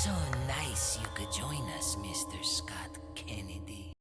So nice you could join us, Mr. Scott Kennedy.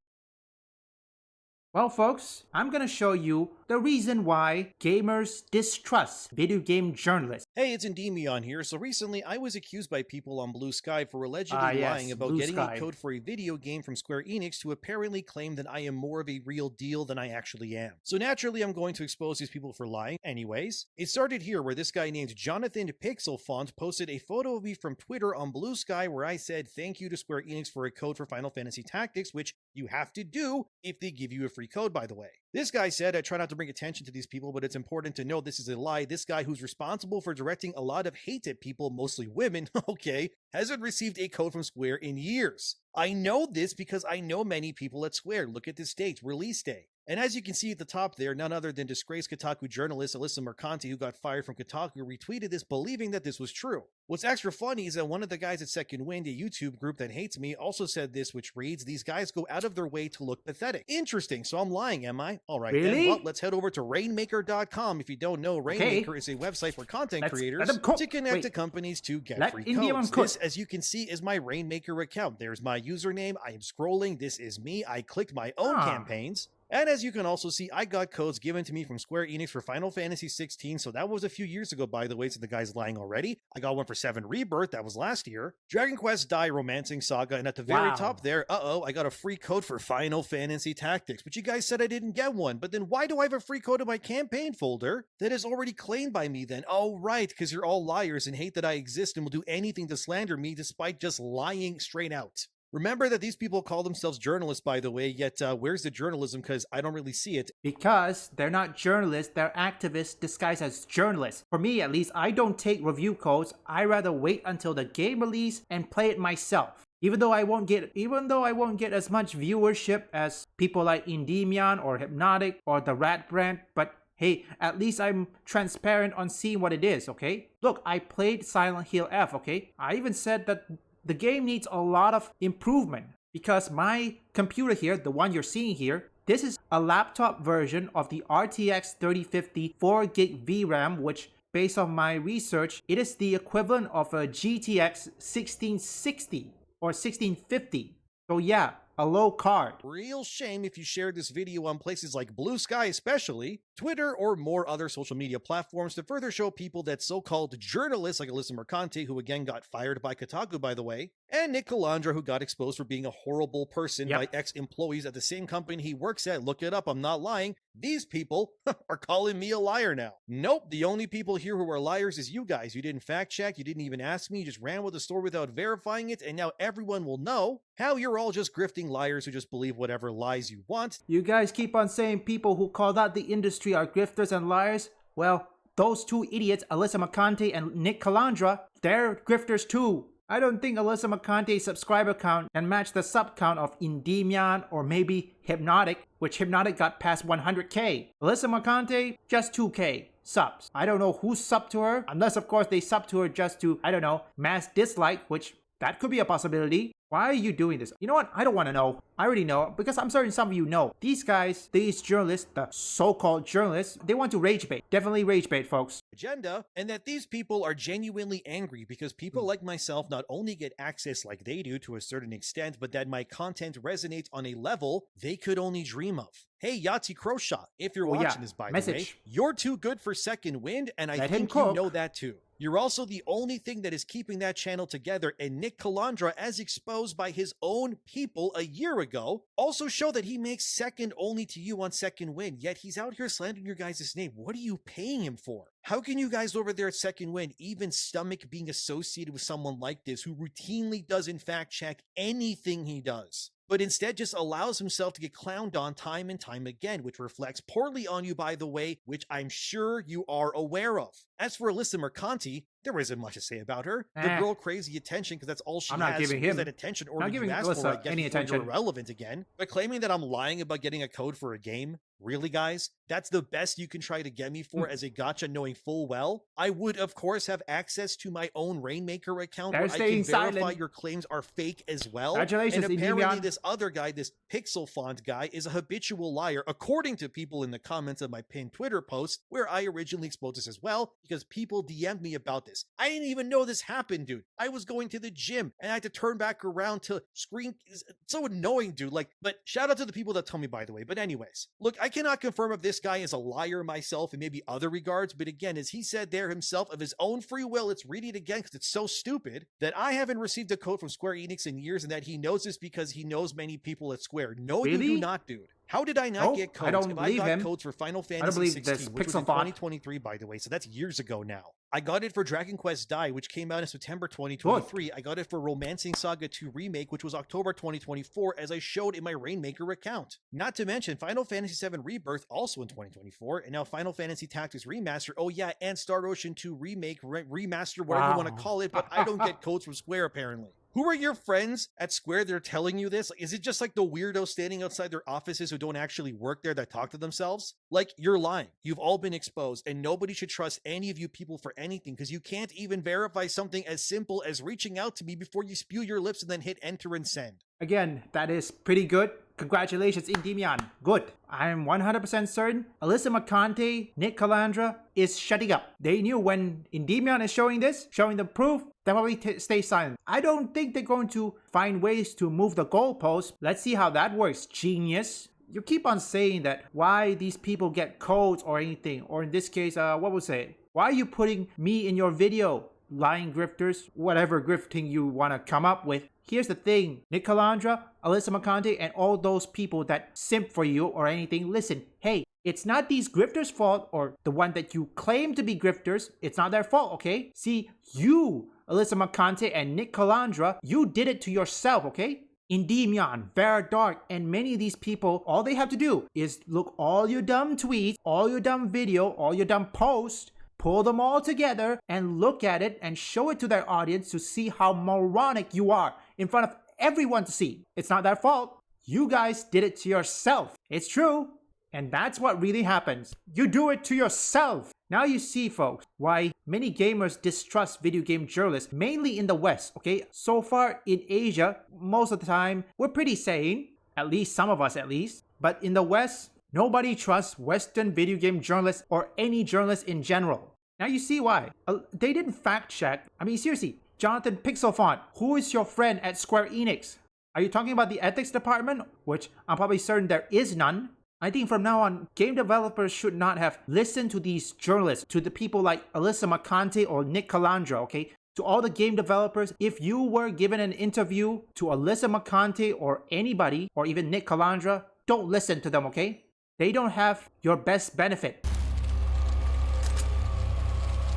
Well, folks, I'm gonna show you the reason why gamers distrust video game journalists. Hey, it's Endymion here. So recently, I was accused by people on Blue Sky for allegedly Yes, lying about Blue getting Sky. a code for a video game from Square Enix to apparently claim that I am more of a real deal than I actually am. So naturally, I'm going to expose these people for lying. Anyways, it started here where this guy named Jonathan Pixelfont posted a photo of me from Twitter on Blue Sky where I said thank you to Square Enix for a code for Final Fantasy Tactics, which you have to do if they give you a free code, by the way. This guy said, I try not to bring attention to these people, but it's important to know this is a lie. This guy who's responsible for directing a lot of hate at people, mostly women, okay, hasn't received a code from Square in years. I know this because I know many people at Square. Look at this date, release day. And as you can see at the top there, none other than disgraced Kotaku journalist Alyssa Mercanti, who got fired from Kotaku, retweeted this believing that this was true. What's extra funny is that one of the guys at Second Wind, a YouTube group that hates me, also said this, which reads, these guys go out of their way to look pathetic. Interesting, so I'm lying, am I? Alright then, Really? well, let's head over to Rainmaker.com. If you don't know, Rainmaker is a website for content creators to connect to companies to get free codes. This, as you can see, is my Rainmaker account. There's my username, I am scrolling, this is me, I clicked my own campaigns. And as you can also see, I got codes given to me from Square Enix for Final Fantasy 16, so that was a few years ago, by the way, so the guy's lying already. I got one for 7 Rebirth, that was last year. Dragon Quest Die Romancing Saga, and at the very top there, I got a free code for Final Fantasy Tactics, but you guys said I didn't get one. But then why do I have a free code in my campaign folder that is already claimed by me then? Oh, right, because you're all liars and hate that I exist and will do anything to slander me despite just lying straight out. Remember that these people call themselves journalists, by the way, yet where's the journalism? Because I don't really see it. Because they're not journalists, they're activists disguised as journalists. For me, at least, I don't take review codes. I rather wait until the game release and play it myself. Even though I won't get as much viewership as people like Endymion or Hypnotic or the Rat Brand, but hey, at least I'm transparent on seeing what it is, okay? Look, I played Silent Hill F, okay? I even said that the game needs a lot of improvement because my computer here, the one you're seeing here, this is a laptop version of the RTX 3050 4GB VRAM, which based on my research, it is the equivalent of a GTX 1660 or 1650. So yeah, a low card. Real shame if you shared this video on places like Blue Sky especially, Twitter, or more other social media platforms to further show people that so-called journalists like Alyssa Mercanti, who again got fired by Kotaku by the way, and Nick Calandra, who got exposed for being a horrible person by ex-employees at the same company he works at. Look it up, I'm not lying. These people are calling me a liar now. Nope, the only people here who are liars is you guys. You didn't fact check, you didn't even ask me, you just ran with the story without verifying it, and now everyone will know how you're all just grifting liars who just believe whatever lies you want. You guys keep on saying people who call out the industry are grifters and liars. Well, those two idiots, Alyssa Mercanti and Nick Calandra, they're grifters too. I don't think Alyssa Mercanti's subscriber count can match the sub count of Endymion or maybe Hypnotic, which Hypnotic got past 100k. Alyssa Mercanti, just 2k subs. I don't know who subbed to her, unless of course they subbed to her just to, I don't know, mass dislike, which that could be a possibility. Why are you doing this? You know what? I don't want to know. I already know because I'm certain some of you know. These guys, these journalists, the so-called journalists, they want to rage bait. Definitely rage bait, folks. Agenda, and that these people are genuinely angry because people like myself not only get access like they do to a certain extent, but that my content resonates on a level they could only dream of. Hey, Yahtzee Crowshot, if you're watching this by the way, you're too good for Second Wind, and I think you know that too. You're also the only thing that is keeping that channel together, and Nick Calandra, as exposed by his own people a year ago, also show that he makes second only to you on Second Wind, yet he's out here slandering your guys' name. What are you paying him for? How can you guys over there at Second Wind even stomach being associated with someone like this who routinely doesn't fact check anything he does, but instead just allows himself to get clowned on time and time again, which reflects poorly on you, by the way, which I'm sure you are aware of. As for Alyssa Mercanti, there isn't much to say about her. The girl craves the attention because that's all she has. Not giving him that attention, or not did giving you ask Alyssa for it? any attention. You're irrelevant again. But claiming that I'm lying about getting a code for a game, Really, guys? That's the best you can try to get me for as a gotcha, knowing full well I would, of course, have access to my own Rainmaker account They're where I can staying verify silent. your claims are fake as well. Congratulations, And apparently Endymion. this other guy, this pixel font guy, is a habitual liar, according to people in the comments of my pinned Twitter post, where I originally exposed this as well, because people DM'd me about this. I didn't even know this happened, dude. I was going to the gym, and I had to turn back around to screen. It's so annoying, dude. Like, but shout out to the people that tell me, by the way. But anyways, look, I cannot confirm if this guy is a liar myself in maybe other regards, but again, as he said there himself, of his own free will, let's read it again because it's so stupid, that I haven't received a code from Square Enix in years, and that he knows this because he knows many people at Square. No, you Really? do not, dude. How did I not get codes? I don't If believe I got him. codes for Final I don't Fantasy believe 16, this which was pixel in font. 2023, by the way, so that's years ago now. I got it for Dragon Quest Dai, which came out in September 2023. I got it for Romancing Saga 2 Remake, which was October 2024, as I showed in my Rainmaker account. Not to mention Final Fantasy VII Rebirth, also in 2024, and now Final Fantasy Tactics Remaster. Oh yeah, and Star Ocean 2 Remake, Remaster, whatever you want to call it, but I don't get codes from Square apparently. Who are your friends at Square that are telling you this? Like, is it just like the weirdos standing outside their offices who don't actually work there that talk to themselves? Like, you're lying. You've all been exposed, and nobody should trust any of you people for anything, because you can't even verify something as simple as reaching out to me before you spew your lips and then hit enter and send. Again, that is pretty good. Congratulations, Endymion. Good. I am 100% certain Alyssa McConaughey, Nick Calandra is shutting up. They knew when Endymion is showing this, showing the proof, they'll probably stay silent. I don't think they're going to find ways to move the goalposts. Let's see how that works, genius. You keep on saying that why these people get codes or anything, or in this case, what would say? Why are you putting me in your video? Lying grifters, whatever grifting you want to come up with. Here's the thing, Nick Calandra, Alyssa McConaughey, and all those people that simp for you or anything, listen, hey, it's not these grifters' fault, or the one that you claim to be grifters, it's not their fault, okay? See, you, Alyssa McConaughey and Nick Calandra, you did it to yourself, okay? Endymion, Vera Dark, and many of these people, all they have to do is look all your dumb tweets, all your dumb video, all your dumb posts, pull them all together and look at it and show it to their audience to see how moronic you are in front of everyone to see. It's not their fault. You guys did it to yourself. It's true. And that's what really happens. You do it to yourself. Now you see, folks, why many gamers distrust video game journalists, mainly in the West, okay? So far in Asia, most of the time, we're pretty sane. At least some of us, at least. But in the West, nobody trusts Western video game journalists or any journalists in general. Now you see why. They didn't fact check. I mean, seriously, Jonathan Pixelfont, who is your friend at Square Enix? Are you talking about the ethics department? Which I'm probably certain there is none. I think from now on, game developers should not have listened to these journalists, to the people like Alyssa McConaughey or Nick Calandra, okay? To all the game developers, if you were given an interview to Alyssa McConaughey or anybody, or even Nick Calandra, don't listen to them, okay? They don't have your best benefit.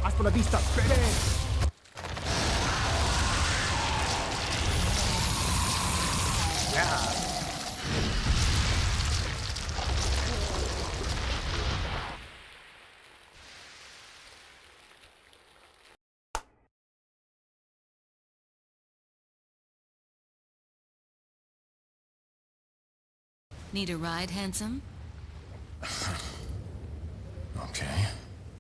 Hasta la vista, baby! Yeah. Need a ride, handsome? Okay.